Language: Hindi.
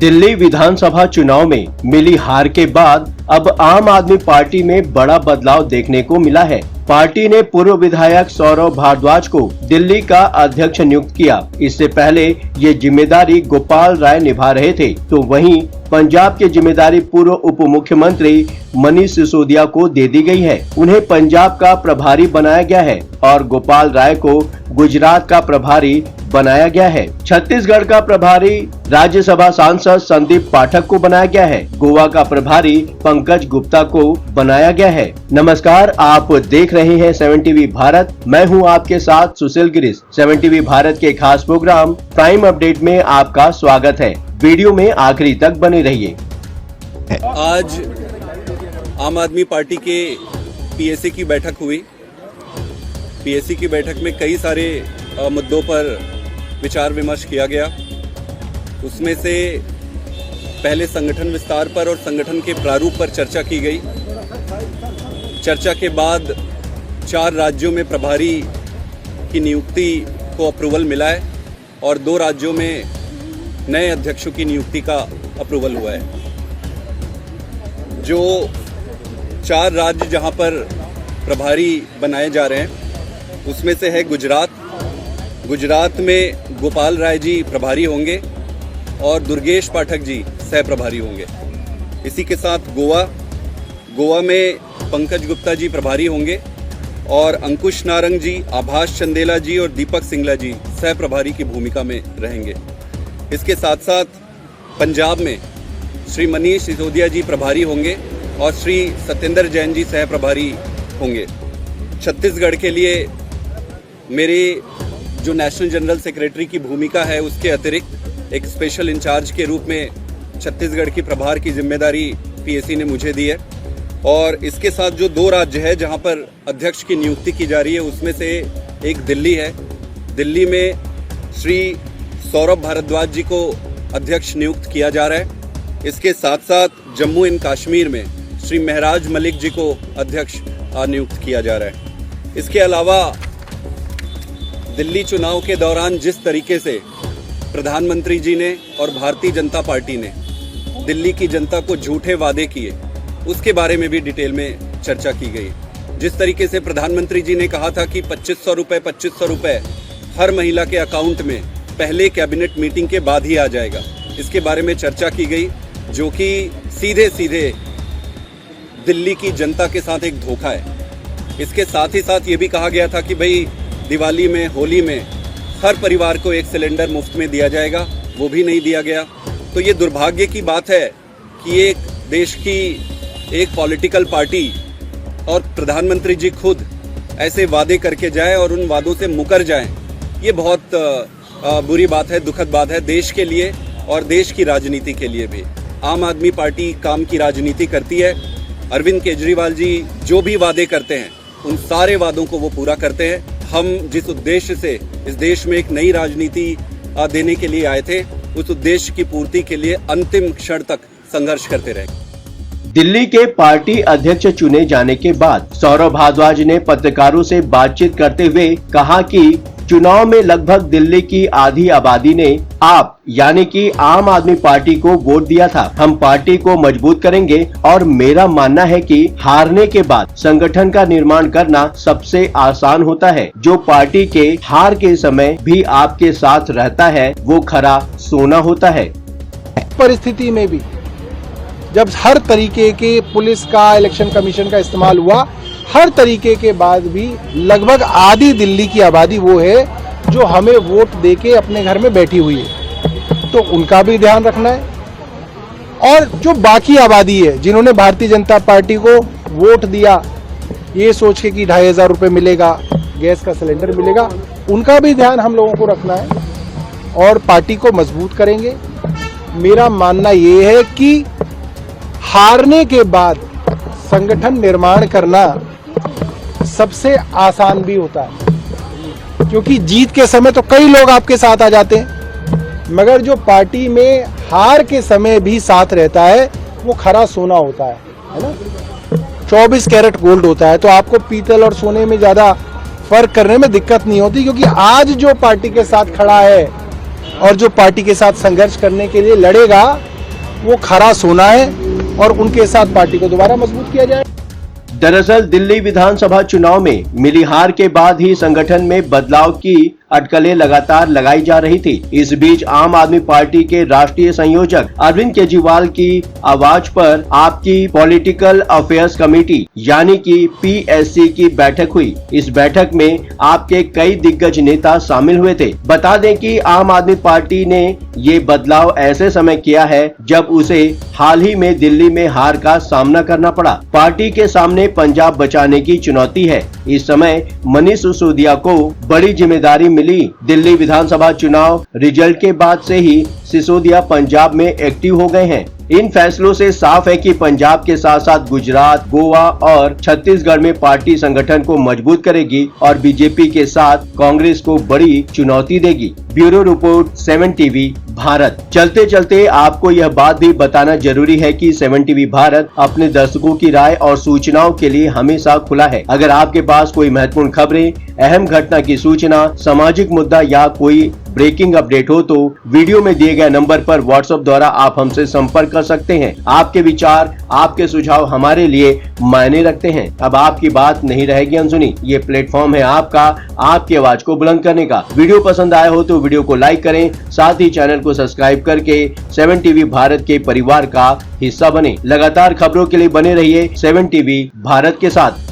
दिल्ली विधानसभा चुनाव में मिली हार के बाद अब आम आदमी पार्टी में बड़ा बदलाव देखने को मिला है। पार्टी ने पूर्व विधायक सौरभ भारद्वाज को दिल्ली का अध्यक्ष नियुक्त किया। इससे पहले ये जिम्मेदारी गोपाल राय निभा रहे थे, तो वहीं पंजाब की जिम्मेदारी पूर्व उप मुख्यमंत्री मनीष सिसोदिया को दे दी गई है। उन्हें पंजाब का प्रभारी बनाया गया है और गोपाल राय को गुजरात का प्रभारी बनाया गया है। छत्तीसगढ़ का प्रभारी राज्यसभा सांसद संदीप पाठक को बनाया गया है। गोवा का प्रभारी पंकज गुप्ता को बनाया गया है। नमस्कार, आप देख रहे हैं 7 टीवी भारत। मैं हूं आपके साथ सुशील गिरीश। 7 टीवी भारत के खास प्रोग्राम प्राइम अपडेट में आपका स्वागत है। वीडियो में आखिरी तक बने रहिए। आज आम आदमी पार्टी के पीएसी की बैठक हुई। पीएसी की बैठक में कई सारे मुद्दों पर विचार विमर्श किया गया। उसमें से पहले संगठन विस्तार पर और संगठन के प्रारूप पर चर्चा की गई। चर्चा के बाद 4 राज्यों में प्रभारी की नियुक्ति को अप्रूवल मिला है और 2 राज्यों में नए अध्यक्षों की नियुक्ति का अप्रूवल हुआ है। जो 4 राज्य जहां पर प्रभारी बनाए जा रहे हैं उसमें से है गुजरात। गुजरात में गोपाल राय जी प्रभारी होंगे और दुर्गेश पाठक जी सह प्रभारी होंगे। इसी के साथ गोवा में पंकज गुप्ता जी प्रभारी होंगे और अंकुश नारंग जी, आभास चंदेला जी और दीपक सिंगला जी सह प्रभारी की भूमिका में रहेंगे। इसके साथ साथ पंजाब में श्री मनीष सिसोदिया जी प्रभारी होंगे और श्री सत्येंद्र जैन जी सह प्रभारी होंगे। छत्तीसगढ़ के लिए मेरे जो नेशनल जनरल सेक्रेटरी की भूमिका है उसके अतिरिक्त एक स्पेशल इंचार्ज के रूप में छत्तीसगढ़ की प्रभार की जिम्मेदारी पीएसी ने मुझे दी है। और इसके साथ जो 2 राज्य है जहां पर अध्यक्ष की नियुक्ति की जा रही है उसमें से एक दिल्ली है। दिल्ली में श्री सौरभ भारद्वाज जी को अध्यक्ष नियुक्त किया जा रहा है। इसके साथ साथ जम्मू एंड कश्मीर में श्री महराज मलिक जी को अध्यक्ष नियुक्त किया जा रहा है। इसके अलावा दिल्ली चुनाव के दौरान जिस तरीके से प्रधानमंत्री जी ने और भारतीय जनता पार्टी ने दिल्ली की जनता को झूठे वादे किए उसके बारे में भी डिटेल में चर्चा की गई। जिस तरीके से प्रधानमंत्री जी ने कहा था कि 2500 रुपए हर महिला के अकाउंट में पहले कैबिनेट मीटिंग के बाद ही आ जाएगा, इसके बारे में चर्चा की गई, जो कि सीधे सीधे दिल्ली की जनता के साथ एक धोखा है। इसके साथ ही साथ ये भी कहा गया था कि भाई दिवाली में, होली में हर परिवार को 1 सिलेंडर मुफ्त में दिया जाएगा, वो भी नहीं दिया गया। तो ये दुर्भाग्य की बात है कि एक देश की एक पॉलिटिकल पार्टी और प्रधानमंत्री जी खुद ऐसे वादे करके जाए और उन वादों से मुकर जाएं। ये बहुत बुरी बात है, दुखद बात है देश के लिए और देश की राजनीति के लिए भी। आम आदमी पार्टी काम की राजनीति करती है। अरविंद केजरीवाल जी जो भी वादे करते हैं उन सारे वादों को वो पूरा करते हैं। हम जिस उद्देश्य से इस देश में एक नई राजनीति देने के लिए आए थे उस उद्देश्य की पूर्ति के लिए अंतिम क्षण तक संघर्ष करते रहे। दिल्ली के पार्टी अध्यक्ष चुने जाने के बाद सौरभ भारद्वाज ने पत्रकारों से बातचीत करते हुए कहा कि चुनाव में लगभग दिल्ली की आधी आबादी ने आप यानी कि आम आदमी पार्टी को वोट दिया था। हम पार्टी को मजबूत करेंगे और मेरा मानना है कि हारने के बाद संगठन का निर्माण करना सबसे आसान होता है। जो पार्टी के हार के समय भी आपके साथ रहता है वो खरा सोना होता है। परिस्थिति में भी जब हर तरीके के पुलिस का, इलेक्शन कमीशन का इस्तेमाल हुआ, हर तरीके के बाद भी लगभग आधी दिल्ली की आबादी वो है जो हमें वोट देके अपने घर में बैठी हुई है, तो उनका भी ध्यान रखना है। और जो बाकी आबादी है जिन्होंने भारतीय जनता पार्टी को वोट दिया ये सोच के कि 2500 रुपये मिलेगा, गैस का सिलेंडर मिलेगा, उनका भी ध्यान हम लोगों को रखना है और पार्टी को मजबूत करेंगे। मेरा मानना ये है कि हारने के बाद संगठन निर्माण करना सबसे आसान भी होता है, क्योंकि जीत के समय तो कई लोग आपके साथ आ जाते हैं, मगर जो पार्टी में हार के समय भी साथ रहता है वो खरा सोना होता है ना। 24 कैरेट गोल्ड होता है, तो आपको पीतल और सोने में ज़्यादा फर्क करने में दिक्कत नहीं होती, क्योंकि आज जो पार्टी के साथ खड़ा है और जो पार्टी के साथ संघर्ष करने के लिए लड़ेगा वो खरा सोना है और उनके साथ पार्टी को दोबारा मजबूत किया जाए। दरअसल दिल्ली विधानसभा चुनाव में मिली हार के बाद ही संगठन में बदलाव की अटकलें लगातार लगाई जा रही थी। इस बीच आम आदमी पार्टी के राष्ट्रीय संयोजक अरविंद केजरीवाल की आवाज पर आपकी पॉलिटिकल अफेयर्स कमेटी यानी कि PSC की बैठक हुई। इस बैठक में आपके कई दिग्गज नेता शामिल हुए थे। बता दें कि आम आदमी पार्टी ने ये बदलाव ऐसे समय किया है जब उसे हाल ही में दिल्ली में हार का सामना करना पड़ा। पार्टी के सामने पंजाब बचाने की चुनौती है। इस समय मनीष सिसोदिया को बड़ी जिम्मेदारी मिली। दिल्ली विधानसभा चुनाव रिजल्ट के बाद से ही सिसोदिया पंजाब में एक्टिव हो गए हैं। इन फैसलों से साफ है कि पंजाब के साथ साथ गुजरात, गोवा और छत्तीसगढ़ में पार्टी संगठन को मजबूत करेगी और बीजेपी के साथ कांग्रेस को बड़ी चुनौती देगी। Bureau report 7 TV Bharat. चलते चलते आपको यह बात भी बताना जरूरी है कि 7 टीवी भारत अपने दर्शकों की राय और सूचनाओं के लिए हमेशा खुला है। अगर आपके पास कोई महत्वपूर्ण खबरें, अहम घटना की सूचना, सामाजिक मुद्दा या कोई ब्रेकिंग अपडेट हो तो वीडियो में दिए गए नंबर पर व्हाट्सएप द्वारा आप हमसे संपर्क कर सकते हैं। आपके विचार, आपके सुझाव हमारे लिए मायने रखते हैं। अब आपकी बात नहीं रहेगी अनसुनी। ये प्लेटफॉर्म है आपका, आपकी आवाज को बुलंद करने का। वीडियो पसंद आया हो तो वीडियो को लाइक करें, साथ ही चैनल को सब्सक्राइब करके 7 टीवी भारत के परिवार का हिस्सा बने। लगातार खबरों के लिए बने रहिए 7 टीवी भारत के साथ।